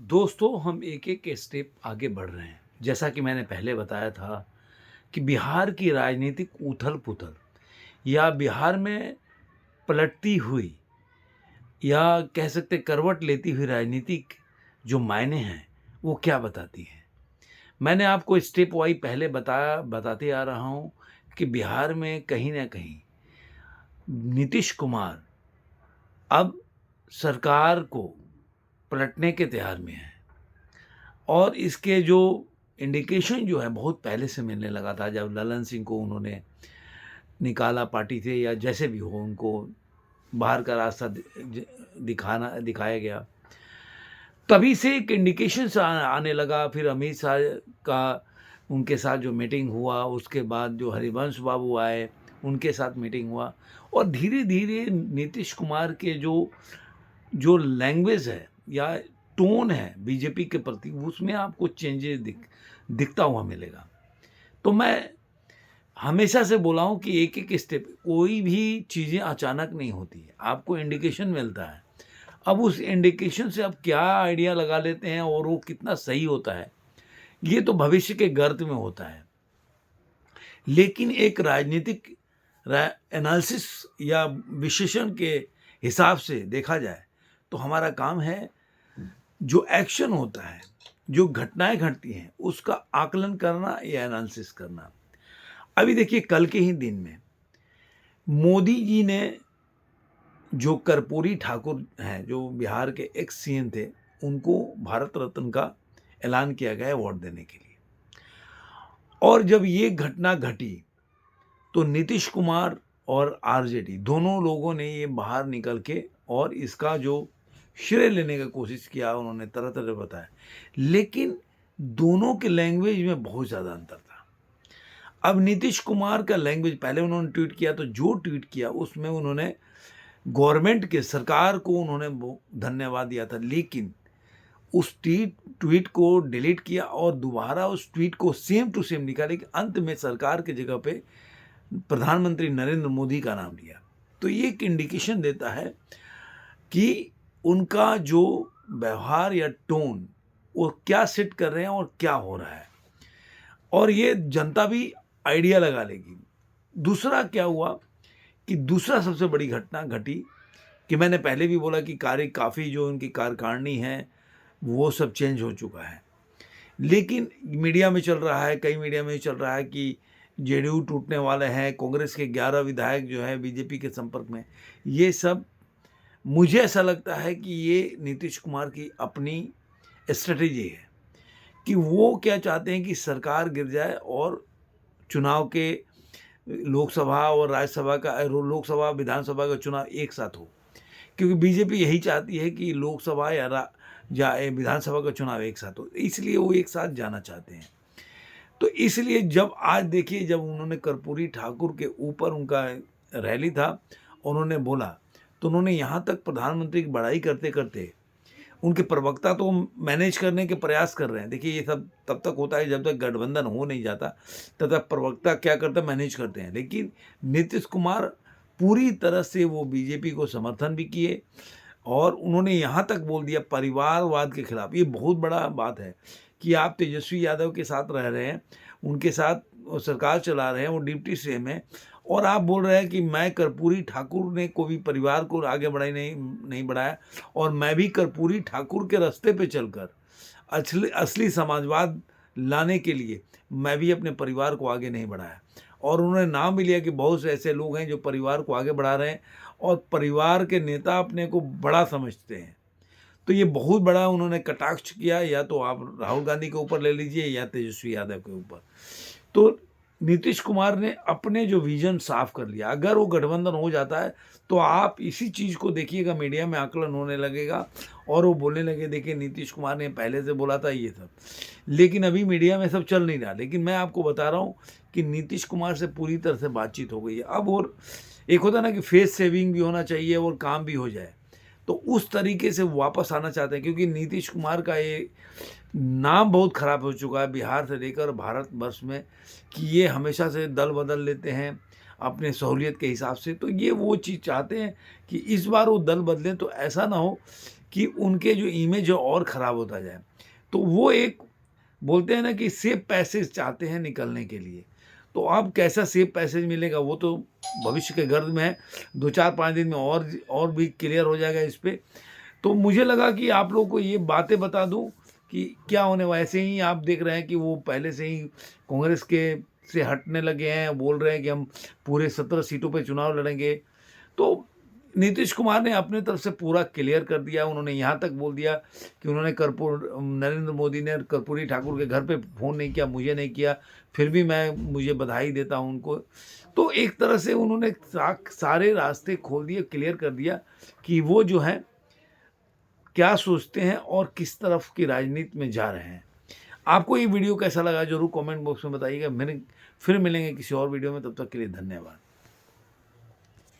दोस्तों, हम एक-एक स्टेप आगे बढ़ रहे हैं। जैसा कि मैंने पहले बताया था कि बिहार की राजनीतिक उथल-पुथल या बिहार में पलटती हुई या कह सकते हैं करवट लेती हुई राजनीतिक जो मायने हैं, वो क्या बताती हैं। मैंने आपको स्टेप वाइज़ पहले बताते आ रहा हूँ कि बिहार में कहीं न कहीं नीतीश कुमार अब सरकार को पलटने के तैयार में हैं। और इसके जो इंडिकेशन जो है बहुत पहले से मिलने लगा था जब ललन सिंह को उन्होंने निकाला पार्टी से या जैसे भी हो उनको बाहर का रास्ता दिखाया गया। तभी से एक इंडिकेशंस आने लगा। फिर अमित शाह का उनके साथ जो मीटिंग हुआ, उसके बाद जो हरिवंश बाबू आए, उनके साथ मीटिंग हुआ और धीरे-धीरे नीतीश कुमार के जो जो लैंग्वेज है या टोन है बीजेपी के प्रति, उसमें आपको चेंजेस दिखता हुआ मिलेगा। तो मैं हमेशा से बोला हूँ कि एक-एक स्टेप, कोई भी चीज़ें अचानक नहीं होती है, आपको इंडिकेशन मिलता है। अब उस इंडिकेशन से आप क्या आइडिया लगा लेते हैं और वो कितना सही होता है, ये तो भविष्य के गर्त में होता है। लेकिन एक राजनीतिक एनालिसिस या विश्लेषण के हिसाब से देखा जाए, तो हमारा काम है जो एक्शन होता है, जो घटनाएँ घटती हैं, उसका आकलन करना या एनालिसिस करना। अभी देखिए कल के ही दिन में मोदी जी ने जो कर्पूरी ठाकुर हैं, जो बिहार के एक्स सीएम थे, उनको भारत रत्न का ऐलान किया गया है अवार्ड देने के लिए। और जब ये घटना घटी, तो नीतीश कुमार और आरजेडी दोनों लोगों ने ये बाहर निकल के और इसका जो श्रेय लेने का कोशिश किया, उन्होंने तरह-तरह बताया। लेकिन दोनों के लैंग्वेज में बहुत ज़्यादा अंतर था। अब नीतीश कुमार का लैंग्वेज पहले उन्होंने ट्वीट किया, तो जो ट्वीट किया उसमें उन्होंने गवर्नमेंट के सरकार को उन्होंने धन्यवाद दिया था। लेकिन उस ट्वीट को डिलीट किया और दोबारा उस ट्वीट को सेम टू सेम लिखा, लेकिन अंत में सरकार की जगह पे प्रधानमंत्री नरेंद्र मोदी का नाम लिया। तो ये एक इंडिकेशन देता है कि उनका जो व्यवहार या टोन, वो क्या सेट कर रहे हैं और क्या हो रहा है, और ये जनता भी आइडिया लगा लेगी। दूसरा क्या हुआ कि दूसरा सबसे बड़ी घटना घटी कि मैंने पहले भी बोला कि काफ़ी जो उनकी कार्यकारिणी है, वो सब चेंज हो चुका है। लेकिन मीडिया में चल रहा है, कई मीडिया में चल रहा है कि जेडीयू टूटने वाले हैं, कांग्रेस के 11 विधायक जो हैं बीजेपी के संपर्क में। ये सब मुझे ऐसा लगता है कि ये नीतीश कुमार की अपनी स्ट्रेटेजी है कि वो क्या चाहते हैं कि सरकार गिर जाए और चुनाव के लोकसभा और राज्यसभा का लोकसभा विधानसभा का चुनाव एक साथ हो। क्योंकि बीजेपी यही चाहती है कि लोकसभा या विधानसभा का चुनाव एक साथ हो, इसलिए वो एक साथ जाना चाहते हैं। तो इसलिए जब आज देखिए, जब उन्होंने कर्पूरी ठाकुर के ऊपर उनका रैली था, उन्होंने बोला, तो उन्होंने यहाँ तक प्रधानमंत्री की बड़ाई करते-करते उनके प्रवक्ता तो मैनेज करने के प्रयास कर रहे हैं। देखिए ये सब तब तक होता है जब तक गठबंधन हो नहीं जाता, तब तक प्रवक्ता क्या करते हैं, मैनेज करते हैं। लेकिन नीतीश कुमार पूरी तरह से वो बीजेपी को समर्थन भी किए और उन्होंने यहाँ तक बोल दिया परिवारवाद के खिलाफ। ये बहुत बड़ा बात है कि आप तेजस्वी यादव के साथ रह रहे हैं, उनके साथ सरकार चला रहे हैं, वो डिप्टी सीएम है, और आप बोल रहे हैं कि मैं कर्पूरी ठाकुर ने कोई परिवार को आगे नहीं बढ़ाया, और मैं भी कर्पूरी ठाकुर के रास्ते पे चलकर असली समाजवाद लाने के लिए मैं भी अपने परिवार को आगे नहीं बढ़ाया। और उन्होंने नाम भी लिया कि बहुत से ऐसे लोग हैं जो परिवार को आगे बढ़ा रहे हैं और परिवार के नेता अपने को बड़ा समझते हैं। तो ये बहुत बड़ा उन्होंने कटाक्ष किया, या तो आप राहुल गांधी के ऊपर ले लीजिए या तेजस्वी यादव के ऊपर। तो नीतीश कुमार ने अपने जो विज़न साफ कर लिया। अगर वो गठबंधन हो जाता है तो आप इसी चीज़ को देखिएगा, मीडिया में आकलन होने लगेगा और वो बोलने लगे देखिए नीतीश कुमार ने पहले से बोला था ये सब। लेकिन अभी मीडिया में सब चल नहीं रहा, लेकिन मैं आपको बता रहा हूँ कि नीतीश कुमार से पूरी तरह से बातचीत हो गई है। अब और एक होता है ना कि फेस सेविंग भी होना चाहिए और काम भी हो जाए, तो उस तरीके से वापस आना चाहते हैं, क्योंकि नीतीश कुमार का ये नाम बहुत ख़राब हो चुका है बिहार से लेकर भारतवर्ष में कि ये हमेशा से दल बदल लेते हैं अपने सहूलियत के हिसाब से। तो ये वो चीज़ चाहते हैं कि इस बार वो दल बदलें, तो ऐसा ना हो कि उनके जो इमेज है और ख़राब होता जाए। तो वो एक बोलते हैं ना कि सेफ पैसेज चाहते हैं निकलने के लिए। तो अब कैसा सेफ पैसेज मिलेगा वो तो भविष्य के गर्भ में है। 2-4-5 दिन में और भी क्लियर हो जाएगा इस पे। तो मुझे लगा कि आप लोगों को ये बातें बता दूँ कि क्या होने वाला है। ऐसे ही आप देख रहे हैं कि वो पहले से ही कांग्रेस के से हटने लगे हैं, बोल रहे हैं कि हम पूरे 17 सीटों पे चुनाव लड़ेंगे। तो नीतीश कुमार ने अपने तरफ से पूरा क्लियर कर दिया। उन्होंने यहाँ तक बोल दिया कि उन्होंने नरेंद्र मोदी ने कर्पूरी ठाकुर के घर पे फ़ोन नहीं किया, मुझे नहीं किया, फिर भी मुझे बधाई देता हूँ उनको। तो एक तरह से उन्होंने सारे रास्ते खोल दिए, क्लियर कर दिया कि वो जो हैं क्या सोचते हैं और किस तरफ की राजनीति में जा रहे हैं। आपको ये वीडियो कैसा लगा ज़रूर कमेंट बॉक्स में बताइएगा। फिर मिलेंगे किसी और वीडियो में, तब तक के लिए धन्यवाद।